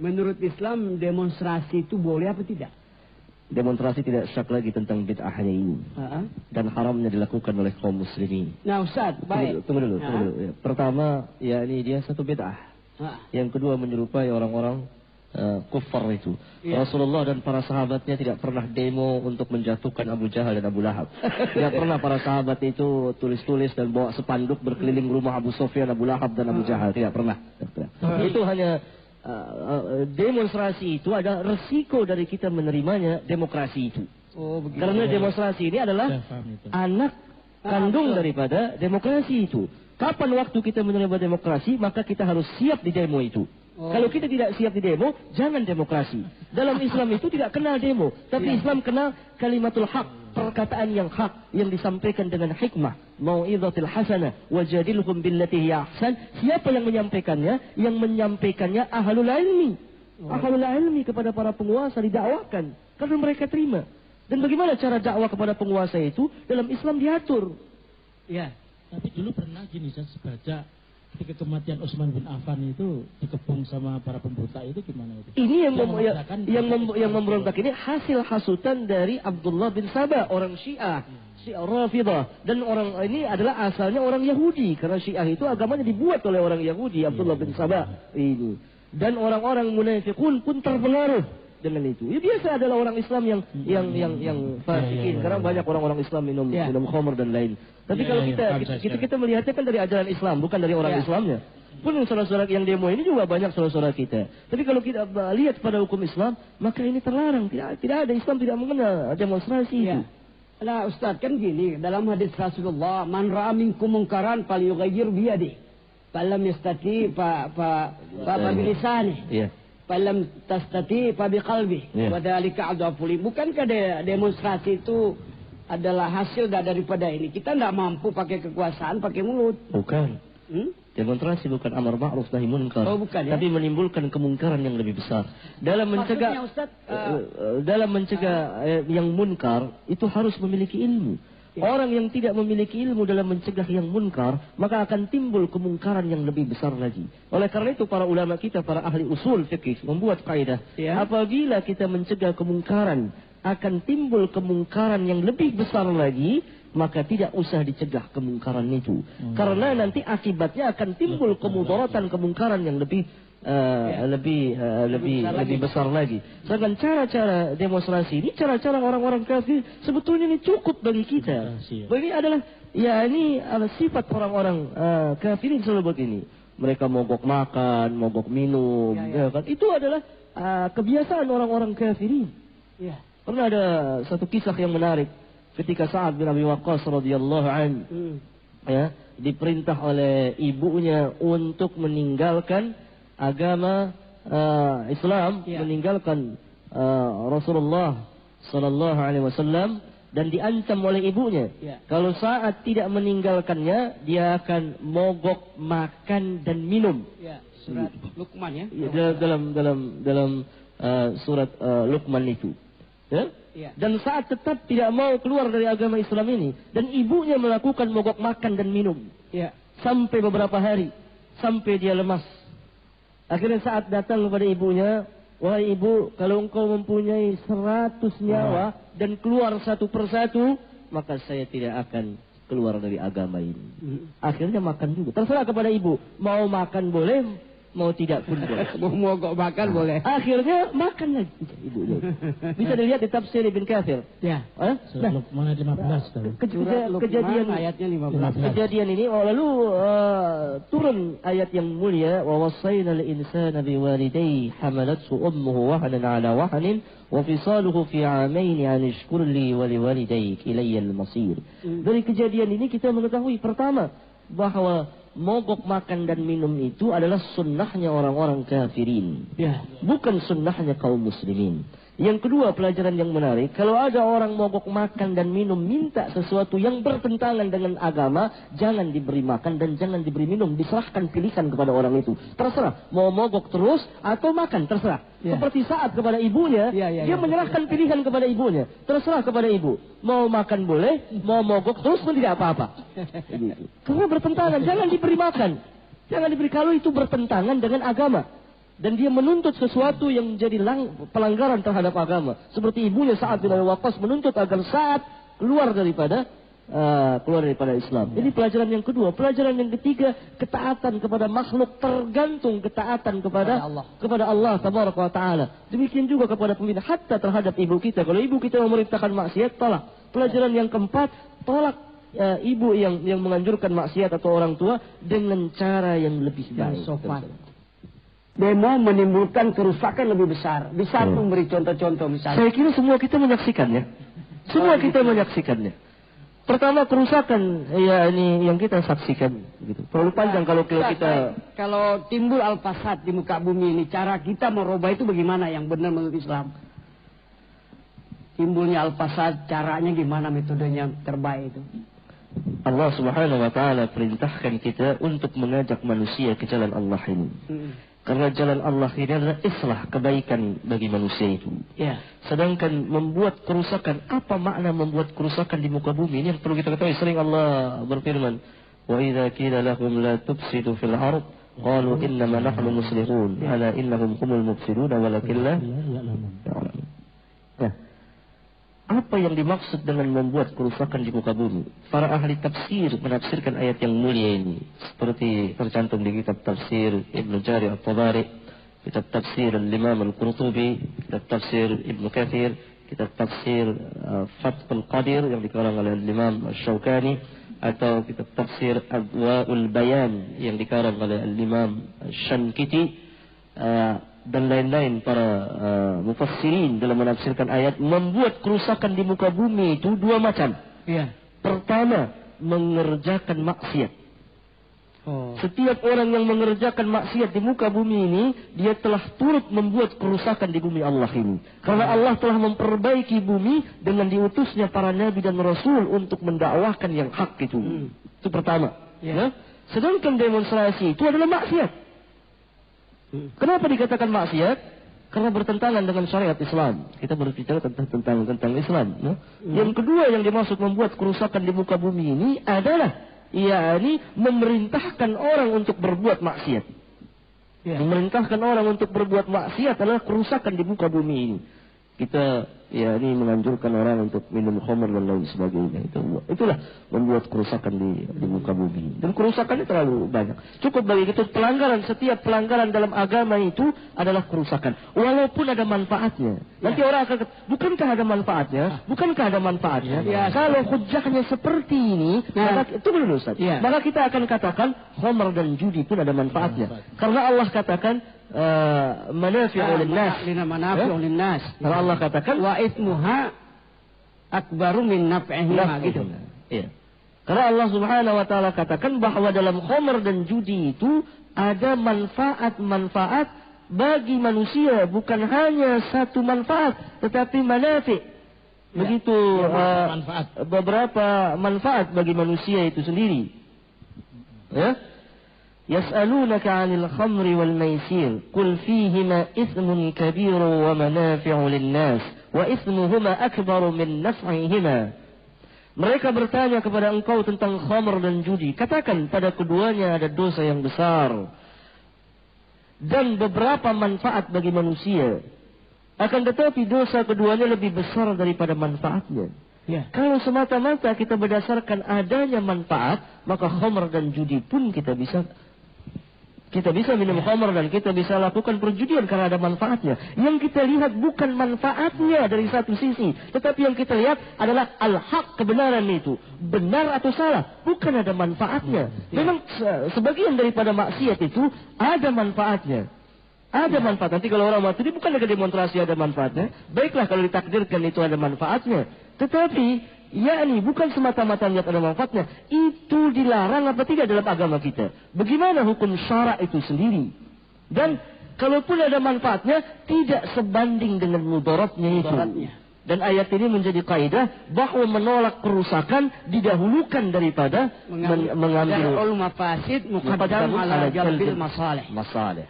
menurut Islam demonstrasi itu boleh apa tidak? Demonstrasi tidak syak lagi tentang bid'ahnya ini. Dan haramnya dilakukan oleh kaum muslimin. Nah Ustaz, baik. Tunggu dulu. Ya. Pertama, ya ini dia satu bid'ah. Yang kedua menyerupai orang-orang kufar itu. Ya. Rasulullah dan para sahabatnya tidak pernah demo untuk menjatuhkan Abu Jahal dan Abu Lahab. Tidak pernah para sahabat itu tulis-tulis dan bawa spanduk berkeliling rumah Abu Sufyan, Abu Lahab dan Abu Jahal. Tidak pernah. Itu hanya demonstrasi itu ada resiko dari kita menerimanya demokrasi itu. Karena demonstrasi ini adalah anak kandung daripada demokrasi itu. Kapan waktu kita menerima demokrasi, maka kita harus siap di demo itu. Kalau kita tidak siap di demo, jangan demokrasi. Dalam Islam itu tidak kenal demo, tapi Islam kenal kalimatul haq, perkataan yang hak yang disampaikan dengan hikmah, mau'izatil hasanah wajadilhum billati hiya ahsan. Siapa yang menyampaikannya? Yang menyampaikannya ahlul ilmi. Ahlul ilmi kepada para penguasa didakwakan karena mereka terima. Dan bagaimana cara dakwah kepada penguasa itu? Dalam Islam diatur. Ya, tapi dulu pernah gini saya baca ketika kematian Utsman bin Affan itu dikepung sama para pemberontak itu gimana itu? Ini yang memberontak ini hasil hasutan dari Abdullah bin Sabah, orang Syiah, Syiah Rafidah, dan orang ini adalah asalnya orang Yahudi karena Syiah itu agamanya dibuat oleh orang Yahudi, Abdullah bin Sabah ini. Dan orang-orang munafiqun pun terpengaruh dengan itu. Ya biasa adalah orang Islam yang fasikin karena banyak orang-orang Islam minum khamr dan lain. Tapi kalau kita melihatnya kan dari ajaran Islam, bukan dari orang Islamnya. Pun saudara-saudara yang demo ini juga banyak saudara-saudara kita. Tapi kalau kita lihat pada hukum Islam, maka ini terlarang. Tidak ada, Islam tidak mengenal demonstrasi itu. Nah Ustaz, kan gini, dalam hadis Rasulullah, man ra'a minkum munkaran falyughayyir biyadihi. Falam yastati fa bilisanihi. Falam tastati fa biqalbihi. Wa dzalika adhaful. Bukankah demonstrasi itu adalah hasil daripada ini? Kita tidak mampu pakai kekuasaan, pakai mulut. Bukan. Demonstrasi bukan amar ma'ruf nahi munkar, tapi menimbulkan kemungkaran yang lebih besar. Dalam mencegah yang munkar itu harus memiliki ilmu. Orang yang tidak memiliki ilmu dalam mencegah yang munkar, maka akan timbul kemungkaran yang lebih besar lagi. Oleh karena itu para ulama kita, para ahli usul fikih membuat kaidah, apabila kita mencegah kemungkaran, akan timbul kemungkaran yang lebih besar lagi, maka tidak usah dicegah kemungkaran itu. Karena nanti akibatnya akan timbul kemudaratan kemungkaran yang lebih besar lagi. Sedangkan cara-cara demonstrasi ini, cara-cara orang-orang kafir sebetulnya ini cukup bagi kita. Bagi adalah ini adalah sifat orang-orang kafir yang selalu begini. Mereka mogok makan, mogok minum, kan? Itu adalah kebiasaan orang-orang kafirin. Pernah ada satu kisah yang menarik ketika Sa'ad bin Abi Waqqas radhiyallahu anhu diperintah oleh ibunya untuk meninggalkan agama Islam, meninggalkan Rasulullah sallallahu alaihi wasallam, dan diancam oleh ibunya. Kalau Sa'ad tidak meninggalkannya, dia akan mogok makan dan minum. Surat Luqman dalam surat Luqman itu. Dan Sa'ad tetap tidak mau keluar dari agama Islam ini, dan ibunya melakukan mogok makan dan minum sampai beberapa hari, sampai dia lemas. Akhirnya Sa'ad datang kepada ibunya, wahai ibu, kalau engkau mempunyai 100 nyawa dan keluar satu persatu, maka saya tidak akan keluar dari agama ini. Akhirnya makan juga. Terserah kepada ibu, mau makan boleh, mau tidak pun boleh. Mau mogok makan boleh. Akhirnya makan lagi ibunya. Bisa dilihat di tafsir Ibn Katsir. Luqman 15. Kejadian ayatnya 15. Kejadian ini lalu turun ayat yang mulia, wa wassayna al-insana biwalidayhi hamalathu ummuhu wahnan 'ala wahnin wa fisaluhu fi 'amayn an ishkur li wa liwalidayk ilayya al-masir. Dari kejadian ini kita mengetahui pertama bahwa mogok makan dan minum itu adalah sunnahnya orang-orang kafirin, bukan sunnahnya kaum muslimin. Yang kedua, pelajaran yang menarik, kalau ada orang mogok makan dan minum minta sesuatu yang bertentangan dengan agama, jangan diberi makan dan jangan diberi minum. Diserahkan pilihan kepada orang itu. Terserah, mau mogok terus atau makan, terserah. Seperti Sa'ad kepada ibunya, dia menyerahkan pilihan kepada ibunya. Terserah kepada ibu, mau makan boleh, mau mogok terus pun tidak apa-apa. Karena bertentangan, jangan diberi makan. Jangan diberi kalau itu bertentangan dengan agama. dan dia menuntut sesuatu yang menjadi pelanggaran terhadap agama. Seperti ibunya Sa'ad bin Abi Waqqas menuntut agar Sa'ad keluar daripada Islam. Ini pelajaran yang kedua. Pelajaran yang ketiga, ketaatan kepada makhluk tergantung ketaatan kepada Allah Tabaraka wa Ta'ala. Demikian juga kepada pemimpin, hatta terhadap ibu kita. Kalau ibu kita memerintahkan maksiat, tolak. Pelajaran yang keempat, tolak ibu yang menganjurkan maksiat atau orang tua dengan cara yang lebih baik. Sopan. Demo menimbulkan kerusakan lebih besar. Bisa memberi contoh-contoh misalnya. Saya kira semua kita menyaksikannya. Menyaksikannya. Pertama, kerusakan ini yang kita saksikan gitu. Terlalu panjang kalau timbul al-fasad di muka bumi ini, cara kita merubah itu bagaimana yang benar menurut Islam? Timbulnya al-fasad, caranya gimana, metodenya terbaik itu? Allah Subhanahu wa Ta'ala perintahkan kita untuk mengajak manusia ke jalan Allah ini. Karena jalan Allah ini adalah islah, kebaikan bagi manusia itu. Ya. Sedangkan membuat kerusakan, apa makna membuat kerusakan di muka bumi? Ini yang perlu kita ketahui. Sering Allah berfirman, "Wa idza qila lahum la tufsidu fil ard, qalu innama nahnu muslihun, ala innahum humul mufsidun walakin la ya'lamun." Nah, apa yang dimaksud dengan membuat kerusakan di muka bumi? Para ahli tafsir menafsirkan ayat yang mulia ini seperti tercantum di kitab tafsir Ibnu Jarir At-Tabari, kitab tafsir Al-Imam Al-Qurtubi, kitab tafsir Ibnu Katsir, kitab tafsir Fathul Qadir yang dikarang oleh Al-Imam Asy-Syaukani, atau kitab tafsir Adwaul Bayan yang dikarang oleh Al-Imam Asy-Syankiti, dan lain-lain para mufassirin dalam menafsirkan ayat. Membuat kerusakan di muka bumi itu dua macam. Ya. Pertama, mengerjakan maksiat. Setiap orang yang mengerjakan maksiat di muka bumi ini, dia telah turut membuat kerusakan di bumi Allah ini. Karena Allah telah memperbaiki bumi dengan diutusnya para nabi dan rasul untuk mendakwahkan yang hak itu. Itu pertama. Ya. Sedangkan demonstrasi itu adalah maksiat. Kenapa dikatakan maksiat? Karena bertentangan dengan syariat Islam. Kita berbicara tentang Islam. Ya? Yang kedua yang dimaksud membuat kerusakan di muka bumi ini adalah memerintahkan orang untuk berbuat maksiat. Ya. Memerintahkan orang untuk berbuat maksiat adalah kerusakan di muka bumi ini. Kita ini menganjurkan orang untuk minum khamr dan lain sebagainya. Itulah membuat kerusakan di muka bumi. Dan kerusakannya terlalu banyak. Cukup bagi kita setiap pelanggaran dalam agama itu adalah kerusakan. Walaupun ada manfaatnya. Nanti orang akan kata, bukankah ada manfaatnya? Ya. Kalau hujahnya seperti ini, maka itu benar Ustaz. Ya. Maka kita akan katakan khamr dan judi pun ada manfaatnya. Karena Allah katakan manafi'u linnas. Karena Allah katakan wa itsmuha akbaru min naf'iha gitu. Iya. Karena Allah Subhanahu wa Ta'ala katakan bahwa dalam khamr dan judi itu ada manfaat-manfaat bagi manusia, bukan hanya satu manfaat tetapi manafi'. Begitu beberapa manfaat bagi manusia itu sendiri. Ya? Yas'alunaka 'anil khamri wal maisir qul fihima ithmun kabirun wa manafi'u lin-nas wa ithmuhuma akbaru min naf'ihima. Mereka bertanya kepada engkau tentang khamr dan judi. Katakan pada keduanya ada dosa yang besar dan beberapa manfaat bagi manusia. Akan tetapi dosa keduanya lebih besar daripada manfaatnya. Ya. Kalau semata-mata kita berdasarkan adanya manfaat, maka khamr dan judi pun kita bisa minum khamr dan kita bisa lakukan perjudian karena ada manfaatnya. Yang kita lihat bukan manfaatnya dari satu sisi, tetapi yang kita lihat adalah al-haq, kebenaran itu. Benar atau salah, bukan ada manfaatnya. Memang sebagian daripada maksiat itu ada manfaatnya. Ada manfaat. Nanti kalau orang mati ini bukan lagi demonstrasi ada manfaatnya. Baiklah kalau ditakdirkan itu ada manfaatnya. Tetapi bukan semata-mata lihat ada manfaatnya. Itu dilarang apa tidak dalam agama kita. Bagaimana hukum syara itu sendiri. Dan kalaupun ada manfaatnya, tidak sebanding dengan mudaratnya itu. Dan ayat ini menjadi kaidah bahwa menolak kerusakan didahulukan daripada mengambil mafasid muqaddam ala jalbil masalih.